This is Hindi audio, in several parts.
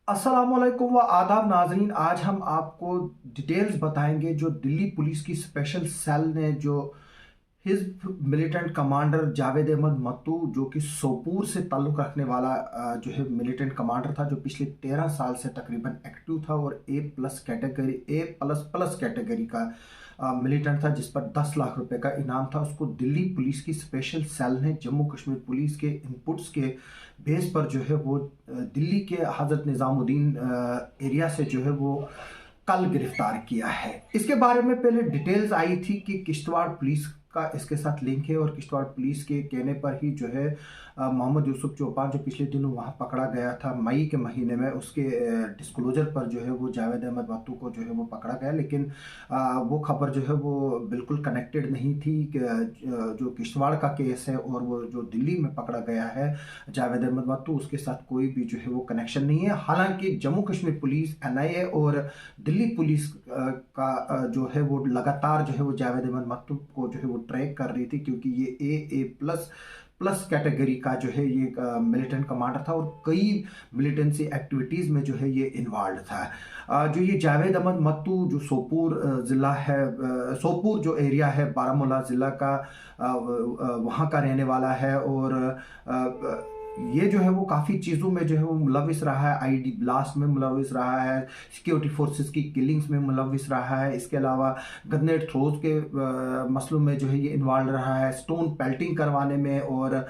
अस्सलामुअलैकुम व आदाब नाजरीन। आज हम आपको डिटेल्स बताएंगे जो दिल्ली पुलिस की स्पेशल सेल ने जो हिज़्ब मिलिटेंट कमांडर जावेद अहमद मत्तू जो कि सोपूर से ताल्लुक़ रखने वाला जो है मिलिटेंट कमांडर था, जो पिछले 13 साल से तकरीबन एक्टिव था और ए प्लस प्लस कैटेगरी का मिलिटेंट था, जिस पर 10 लाख रुपए का इनाम था। उसको दिल्ली पुलिस की स्पेशल सेल ने जम्मू कश्मीर पुलिस के इनपुट्स के बेस पर जो है वो दिल्ली के हज़रत निज़ामुद्दीन एरिया से जो है वो कल गिरफ्तार किया है। इसके बारे में पहले डिटेल्स आई थी कि किश्तवाड़ पुलिस का इसके साथ लिंक है और किश्तवाड़ पुलिस के कहने पर ही जो है मोहम्मद यूसुफ चौपान जो पिछले दिनों वहाँ पकड़ा गया था मई के महीने में, उसके डिस्क्लोजर पर जो है वो जावेद अहमद मत्तू को जो है वो पकड़ा गया। लेकिन वो खबर जो है वो बिल्कुल कनेक्टेड नहीं थी कि जो किश्तवाड़ का केस है और वो जो दिल्ली में पकड़ा गया है जावेद अहमद मत्तू, उसके साथ कोई भी जो है वो कनेक्शन नहीं है। हालांकि जम्मू कश्मीर पुलिस, एनआईए और दिल्ली पुलिस का जो है वो लगातार जो है वो जावेद अहमद मत्तू को जो है वो ट्रैक कर रही थी, क्योंकि ये ए प्लस प्लस कैटेगरी का जो है ये मिलिटेंट कमांडर था और कई मिलिटेंसी एक्टिविटीज़ में जो है ये इन्वॉल्व था। जो ये जावेद अहमद मत्तू जो सोपूर ज़िला है, सोपूर जो एरिया है बारामूला ज़िला का, वहाँ का रहने वाला है और ये जो है वो काफ़ी चीज़ों में जो है वो मुलविस रहा है। आईडी ब्लास्ट में मुलविस रहा है, सिक्योरिटी फोर्सेस की किलिंग्स में मुलविस रहा है। इसके अलावा ग्रेनेड थ्रोज के मसलों में जो है ये इन्वॉल्व रहा है, स्टोन पेल्टिंग करवाने में और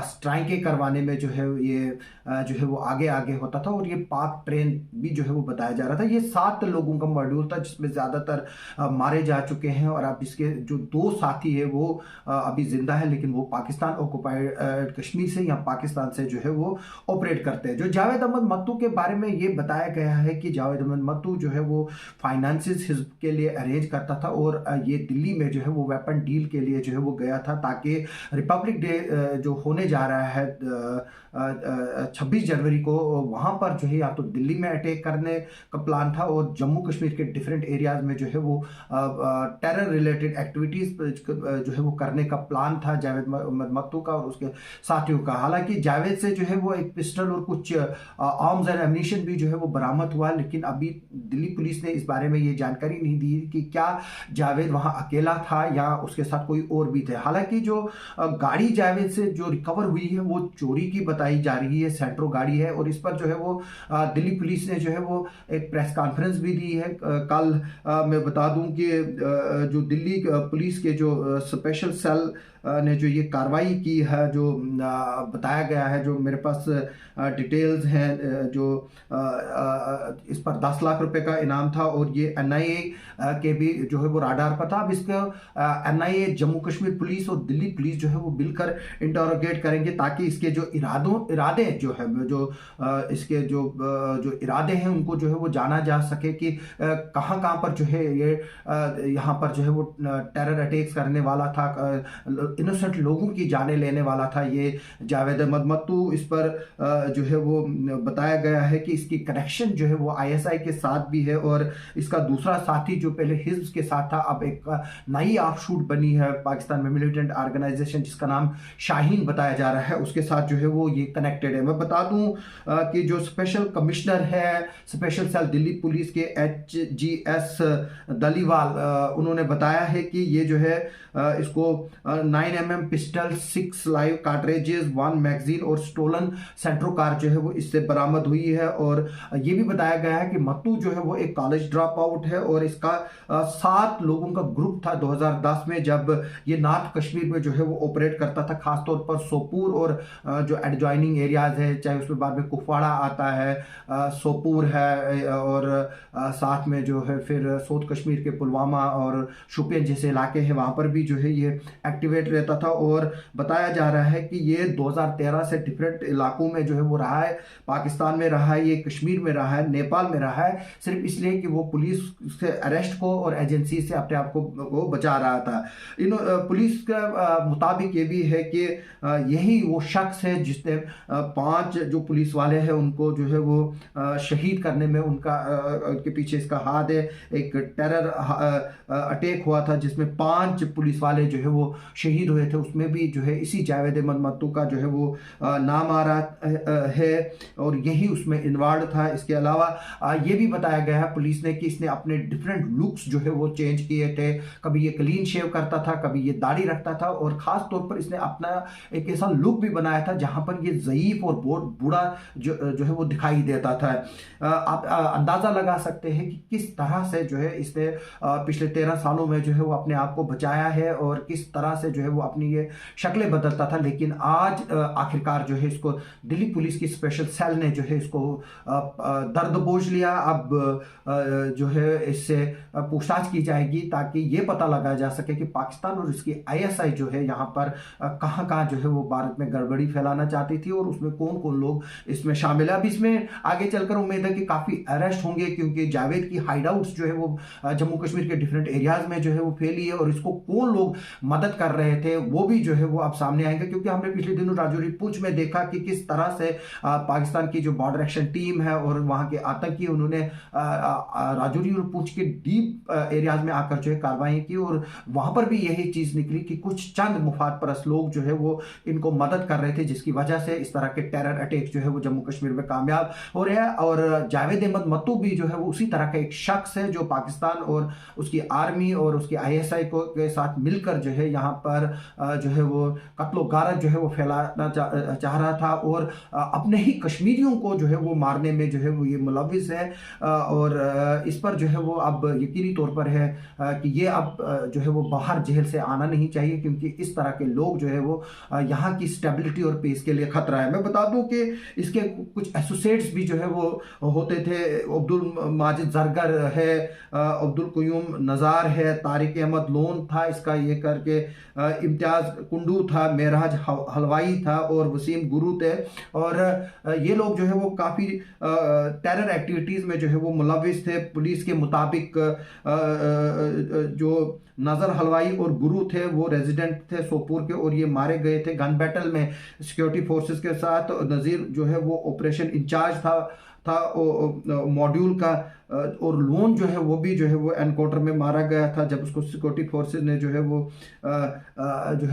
स्ट्राइकें करवाने में जो है ये जो है वो आगे आगे होता था। और ये पाक ट्रेन भी जो है वो बताया जा रहा था। ये 7 लोगों का मॉड्यूल था जिसमें ज़्यादातर मारे जा चुके हैं और अब इसके जो 2 साथी है वो अभी जिंदा है, लेकिन वो पाकिस्तान ऑक्युपाइड कश्मीर से या पाकिस्तान से जो है वो ऑपरेट करते हैं। जो जावेद अहमद मत्तू के बारे में ये बताया गया है कि जावेद अहमद मत्तू जो है वो फाइनेंसेस हिज़्ब के लिए अरेंज करता था और ये दिल्ली में जो है वो वेपन डील के लिए जो है वो गया था, ताकि रिपब्लिक डे जो होने जा रहा है 26 जनवरी को, वहाँ पर जो है या तो दिल्ली में अटैक करने का प्लान था और जम्मू कश्मीर के डिफरेंट एरियाज में जो है वो टेरर रिलेटेड एक्टिविटीज़ जो है वो करने का प्लान था जावेद अहमद मत्तू का और उसके साथियों का। हालांकि जावेद से जो है वो एक पिस्टल और कुछ आर्म्स एंड एम्यूनिशन भी जो है वो बरामद हुआ, लेकिन अभी दिल्ली पुलिस ने इस बारे में ये जानकारी नहीं दी कि क्या जावेद वहाँ अकेला था या उसके साथ कोई और भी थे। हालांकि जो गाड़ी जावेद से जो रिकवर हुई है वो चोरी की बताई जा रही है, सेंट्रो गाड़ी है और इस पर जो है वो दिल्ली पुलिस ने जो है वो एक प्रेस कॉन्फ्रेंस भी दी है कल। मैं बता दूं कि जो दिल्ली पुलिस के जो स्पेशल सेल ने जो ये कार्रवाई की है, जो बताया गया है, जो मेरे पास डिटेल्स हैं, जो इस पर 10 लाख रुपए का इनाम था और ये एनआईए के भी जो है वो राडार पर था। अब इसका एनआईए, जम्मू कश्मीर पुलिस और दिल्ली पुलिस जो है वो मिलकर इंटरोगेट करेंगे ताकि इसके जो इरादे जो है जो इसके जो इरादे हैं उनको जो है वो जाना जा सके कि कहाँ कहाँ पर जो है ये यहाँ पर जो है वो टेरर अटैक्स करने वाला था, इनोसेंट लोगों की जाने लेने वाला था ये जावेद अहमद मत्तू। इस पर जो है वो बताया गया है कि इसकी कनेक्शन जो है वो आईएसआई के साथ भी है और इसका दूसरा साथी जो पहले हिज़्ब के साथ था, अब एक नई ऑफशूट बनी है पाकिस्तान में मिलिटेंट ऑर्गेनाइजेशन जिसका नाम शाहीन बताया जा रहा है, उसके साथ जो है वो ये कनेक्टेड है। मैं बता दूं कि जो स्पेशल कमिश्नर है स्पेशल सेल दिल्ली पुलिस के HGS दलीवाल, उन्होंने बताया है कि ये जो है इसको 9mm पिस्टल, 6 लाइव कार्ट्रेजेस, 1 मैगजीन और स्टोलन सेंट्रो कार जो है वो इससे बरामद हुई है। और ये भी बताया गया है कि मत्तू जो है वो एक कॉलेज ड्रॉप आउट है और इसका 7 लोगों का ग्रुप था 2010 में, जब ये नॉर्थ कश्मीर में जो है वो ऑपरेट करता था, खासतौर पर सोपूर और जो एडजॉइनिंग एरियाज है, चाहे उसमें बाद में कुपवाड़ा आता है, सोपूर है और साथ में जो है फिर साउथ कश्मीर के पुलवामा और शोपियान जैसे इलाके हैं, वहाँ पर भी जो है ये एक्टिवेट रहता था। और बताया जा रहा है कि ये 2013 से डिफरेंट इलाकों में जो है वो रहा है, पाकिस्तान में रहा है, ये कश्मीर में रहा है, नेपाल में रहा है, सिर्फ इसलिए कि वो पुलिस से अरेस्ट को और एजेंसी से अपने आप को बचा रहा था। इन पुलिस का मुताबिक ये भी है कि यही वो शख्स है जिसने 5 जो पुलिस वाले हैं उनको जो है वो शहीद करने में उनके पीछे इसका हाथ है। एक टेरर अटैक हुआ था जिसमें 5 पुलिस वाले जो है वो शहीद शहीद हुए थे उसमें भी जो है इसी जावेद अहमद मत्तू का जो है वो नाम आ रहा है और यही उसमें इन्वॉल्व था। इसके अलावा ये भी बताया गया है पुलिस ने कि इसने अपने डिफरेंट लुक्स जो है वो चेंज किए थे। कभी ये क्लीन शेव करता था, कभी ये दाढ़ी रखता था और ख़ास तौर पर इसने अपना एक ऐसा लुक भी बनाया था जहां पर ये ज़ईफ़ और बहुत बूढ़ा जो है वो दिखाई देता था। आप अंदाज़ा लगा सकते हैं कि किस तरह से जो है इसने पिछले 13 सालों में जो है वो अपने आप को बचाया है और किस तरह से जो है वो अपनी ये शक्लें बदलता था। लेकिन आज आखिरकार जो है इसको दिल्ली पुलिस की स्पेशल सेल ने जो है इसको दर्द बोझ लिया। अब जो है इससे पूछताछ की जाएगी ताकि ये पता लगाया जा सके कि पाकिस्तान और इसकी आईएसआई जो है यहाँ पर कहाँ कहाँ जो है वो भारत में गड़बड़ी फैलाना चाहती थी और उसमें कौन कौन लोग इसमें शामिल है। अब इसमें आगे चलकर उम्मीद है कि काफ़ी अरेस्ट होंगे क्योंकि जावेद की हाइडआउट्स जो है वो जम्मू कश्मीर के डिफरेंट एरियाज में जो है वो फैली है और इसको कौन लोग मदद कर रहे थे वो भी जो है वो अब सामने आएंगे। क्योंकि हमने पिछले दिनों राजौरी पूंछ में देखा कि किस तरह से पाकिस्तान की जो बॉर्डर एक्शन टीम है और वहाँ के आतंकी उन्होंने राजौरी और पूंछ के डीप एरियाज में आकर जो है कार्रवाई की और वहाँ पर भी यही चीज़ निकली कि कुछ चंद मुफाद परस्त लोग जो है वो इनको मदद कर रहे थे जिसकी वजह से इस तरह के टेरर अटैक जो है वो जम्मू कश्मीर में कामयाब हो रहे हैं। और जावेद अहमद मत्तू भी जो है वो उसी तरह का एक शख्स है जो पाकिस्तान और उसकी आर्मी और उसकी आईएसआई को के साथ मिलकर जो है यहाँ पर जो है वो कत्लो गारत जो है वो फैलाना चाह रहा था और अपने ही कश्मीरियों को जो है वो मारने में जो है वो ये मुलविस है। और इस पर जो है वो अब यकीनी तौर पर है कि ये अब जो है वो बाहर जेल से आना नहीं चाहिए क्योंकि इस तरह के लोग जो है वो यहाँ की स्टेबिलिटी और पीस के लिए खतरा है। मैं बता दूं कि इसके कुछ एसोसिएट्स भी जो है वो होते थे। अब्दुल माजिद जरगर है, अब्दुल कयूम नज़ार है, तारिक अहमद लोन था इसका ये करके, इम्तियाज़ कुंडू था, मेराज हलवाई था और वसीम गुरु थे। और ये लोग जो है वो काफ़ी टेरर एक्टिविटीज़ में जो है वो मुलविस थे। पुलिस के मुताबिक जो नज़र हलवाई और गुरु थे वो रेजिडेंट थे सोपोर के और ये मारे गए थे गन बैटल में सिक्योरिटी फोर्सेस के साथ। नज़ीर जो है वो ऑपरेशन इंचार्ज था मॉड्यूल का और लोन जो है वो भी जो है वो एनकाउंटर में मारा गया था जब उसको सिक्योरिटी फोर्सेस ने जो है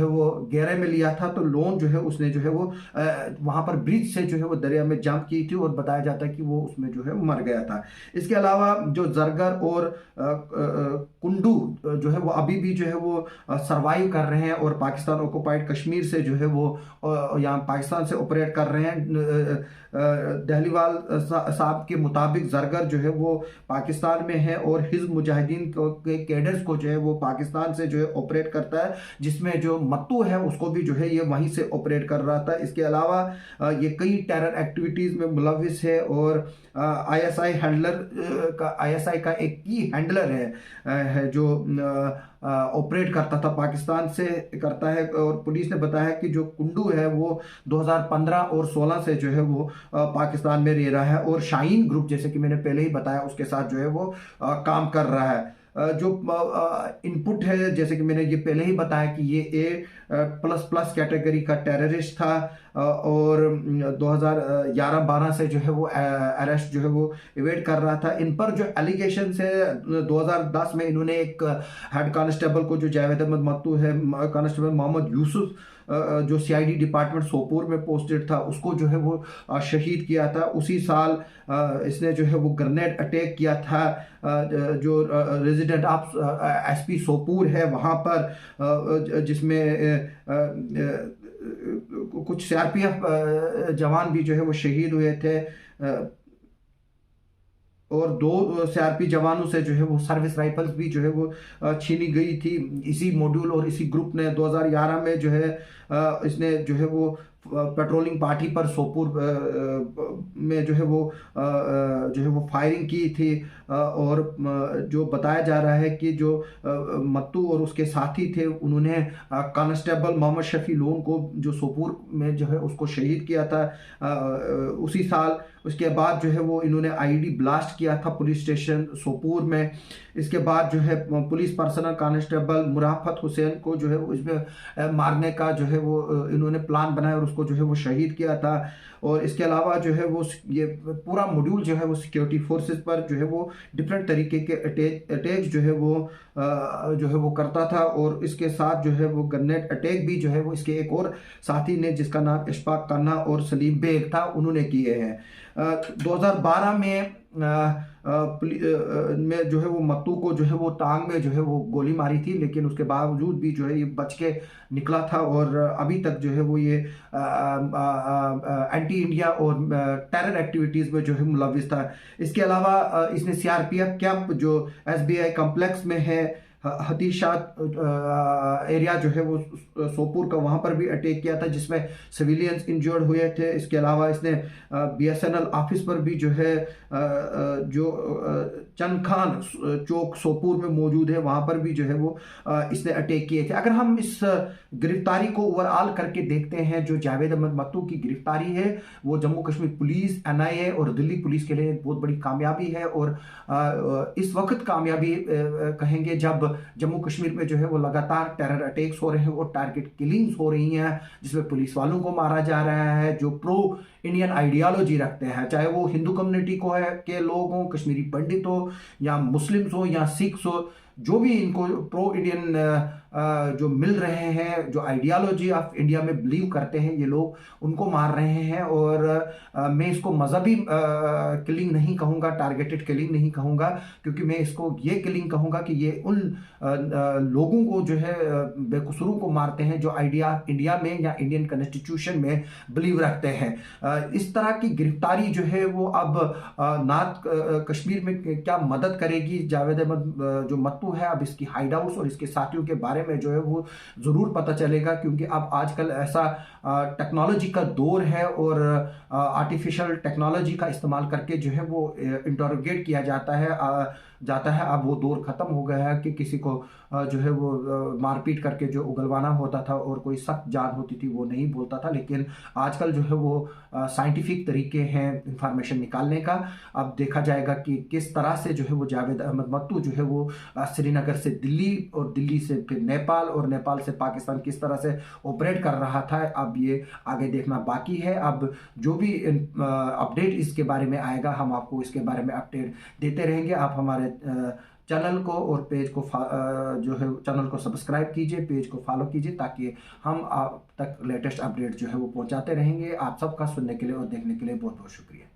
वो घेरे में लिया था। तो लोन जो है उसने जो है वो वहाँ पर ब्रिज से जो है वो दरिया में जंप की थी और बताया जाता है कि वो उसमें जो है मर गया था। इसके अलावा जो जरगर और कुंडू जो है वो अभी भी जो है वो सरवाइव कर रहे हैं और पाकिस्तान ऑक्युपाइड कश्मीर से जो है वो यहाँ पाकिस्तान से ऑपरेट कर रहे हैं। दहलीवाल साहब के मुताबिक जरगर जो है वो पाकिस्तान में है और हिज़्ब मुजाहिदीन के कैडर्स को जो है वो पाकिस्तान से जो है ऑपरेट करता है जिसमें जो मत्तू है उसको भी जो है ये वहीं से ऑपरेट कर रहा था। इसके अलावा ये कई टेरर एक्टिविटीज़ में मुलविस है और आईएसआई का एक की हैंडलर है जो ऑपरेट करता था पाकिस्तान से करता है। और पुलिस ने बताया कि जो कुंडू है वो 2015 और 16 से जो है वो पाकिस्तान में रह रहा है और शाहीन ग्रुप जैसे कि मैंने पहले ही बताया उसके साथ जो है वो काम कर रहा है। जो इनपुट है जैसे कि मैंने ये पहले ही बताया कि ये A++ कैटेगरी का टेररिस्ट था और 2011-12 से जो है वो अरेस्ट जो है वो इवेट कर रहा था। इन पर जो एलिगेशन है 2010 में इन्होंने एक हेड कांस्टेबल को जो जावेद अहमद मत्तू है कांस्टेबल मोहम्मद यूसुफ जो सीआईडी डिपार्टमेंट सोपोर में पोस्टेड था उसको जो है वो शहीद किया था। उसी साल इसने जो है वो ग्रेनेड अटैक किया था जो रेजिडेंट ऑफ एसपी सोपोर है वहाँ पर जिसमें कुछ सीआरपीएफ जवान भी जो है वो शहीद हुए थे और 2 सीआरपी जवानों से जो है वो सर्विस राइफल्स भी जो है वो छीनी गई थी। इसी मॉड्यूल और इसी ग्रुप ने 2011 में जो है इसने जो है वो पेट्रोलिंग पार्टी पर सोपुर में जो है वो फायरिंग की थी और जो बताया जा रहा है कि जो मत्तू और उसके साथी थे उन्होंने कांस्टेबल मोहम्मद शफी लोन को जो सोपुर में जो है उसको शहीद किया था। उसी साल उसके बाद जो है वो इन्होंने आईडी ब्लास्ट किया था पुलिस स्टेशन सोपूर में। इसके बाद जो है पुलिस पर्सनल कांस्टेबल मुराफत हुसैन को जो है वो इसमें मारने का जो है वो इन्होंने प्लान बनाया और उसको जो है वो शहीद किया था। और इसके अलावा जो है वो ये पूरा मॉड्यूल जो है वो सिक्योरिटी फोर्सेस पर जो है वो डिफरेंट तरीके के अटैक जो है वो करता था। और इसके साथ जो है वो ग्रेनेड अटैक भी जो है वो इसके एक और साथी ने, जिसका नाम इशफाक खन्ना और सलीम बेग था, उन्होंने किए हैं। 2012 में में जो है वो मत्तू को जो है वो टांग में जो है वो गोली मारी थी, लेकिन उसके बावजूद भी जो है ये बच के निकला था और अभी तक जो है वो ये एंटी इंडिया और टेरर एक्टिविटीज़ में जो है मुलविस था। इसके अलावा इसने सीआरपीएफ कैंप जो एसबीआई कॉम्प्लेक्स में है, हतीशात एरिया जो है वो सोपूर का, वहाँ पर भी अटैक किया था जिसमें सिविलियंस इंजर्ड हुए थे। इसके अलावा इसने बीएसएनएल ऑफिस पर भी जो है जो चंद खान चौक सोपूर में मौजूद है, वहाँ पर भी जो है वो इसने अटैक किए थे। अगर हम इस गिरफ्तारी को ओवरऑल करके देखते हैं, जो जावेद अहमद मत्तू की गिरफ्तारी है वो जम्मू कश्मीर पुलिस, एनआईए और दिल्ली पुलिस के लिए एक बहुत बड़ी कामयाबी है। और इस वक्त कामयाबी कहेंगे जब जम्मू कश्मीर में जो है वो लगातार टेरर अटैक्स हो रहे हैं और टारगेट किलिंग्स हो रही हैं, जिसमें पुलिस वालों को मारा जा रहा है जो प्रो इंडियन आइडियोलॉजी रखते हैं, चाहे वो हिंदू कम्युनिटी को है के लोग हों, कश्मीरी पंडित हो या मुस्लिम्स हो या सिख्स हो, जो भी इनको प्रो इंडियन जो मिल रहे हैं, जो आइडियोलॉजी ऑफ इंडिया में बिलीव करते हैं, ये लोग उनको मार रहे हैं। और मैं इसको मजहबी किलिंग नहीं कहूँगा, टारगेटेड किलिंग नहीं कहूँगा, क्योंकि मैं इसको ये किलिंग कहूँगा कि ये उन लोगों को जो है बेकसूरों को मारते हैं जो इंडिया में या इंडियन कॉन्स्टिट्यूशन में बिलीव रखते हैं। इस तरह की गिरफ्तारी जो है वो अब नॉर्थ कश्मीर में क्या मदद करेगी जावेद अहमद जो मत्तू है, अब इसकी हाइड आउट्स और इसके साथियों के बारे में जो है वो ज़रूर पता चलेगा, क्योंकि अब आजकल ऐसा टेक्नोलॉजी का दौर है और आर्टिफिशियल टेक्नोलॉजी का इस्तेमाल करके जो है वो इंटरोगेट किया जाता है। अब वो दौर ख़त्म हो गया है कि किसी को जो है वो मारपीट करके जो उगलवाना होता था और कोई सख्त जान होती थी वो नहीं बोलता था, लेकिन आजकल जो है वो साइंटिफिक तरीके हैं इंफॉर्मेशन निकालने का। अब देखा जाएगा कि किस तरह से जो है वो जावेद अहमद मत्तू जो है वो श्रीनगर से दिल्ली और दिल्ली से फिर नेपाल और नेपाल से पाकिस्तान किस तरह से ऑपरेट कर रहा था, अब ये आगे देखना बाकी है। अब जो भी अपडेट इसके बारे में आएगा हम आपको इसके बारे में अपडेट देते रहेंगे। आप हमारे चैनल को और पेज को जो है चैनल को सब्सक्राइब कीजिए, पेज को फॉलो कीजिए, ताकि हम आप तक लेटेस्ट अपडेट जो है वो पहुंचाते रहेंगे। आप सबका सुनने के लिए और देखने के लिए बहुत बहुत शुक्रिया।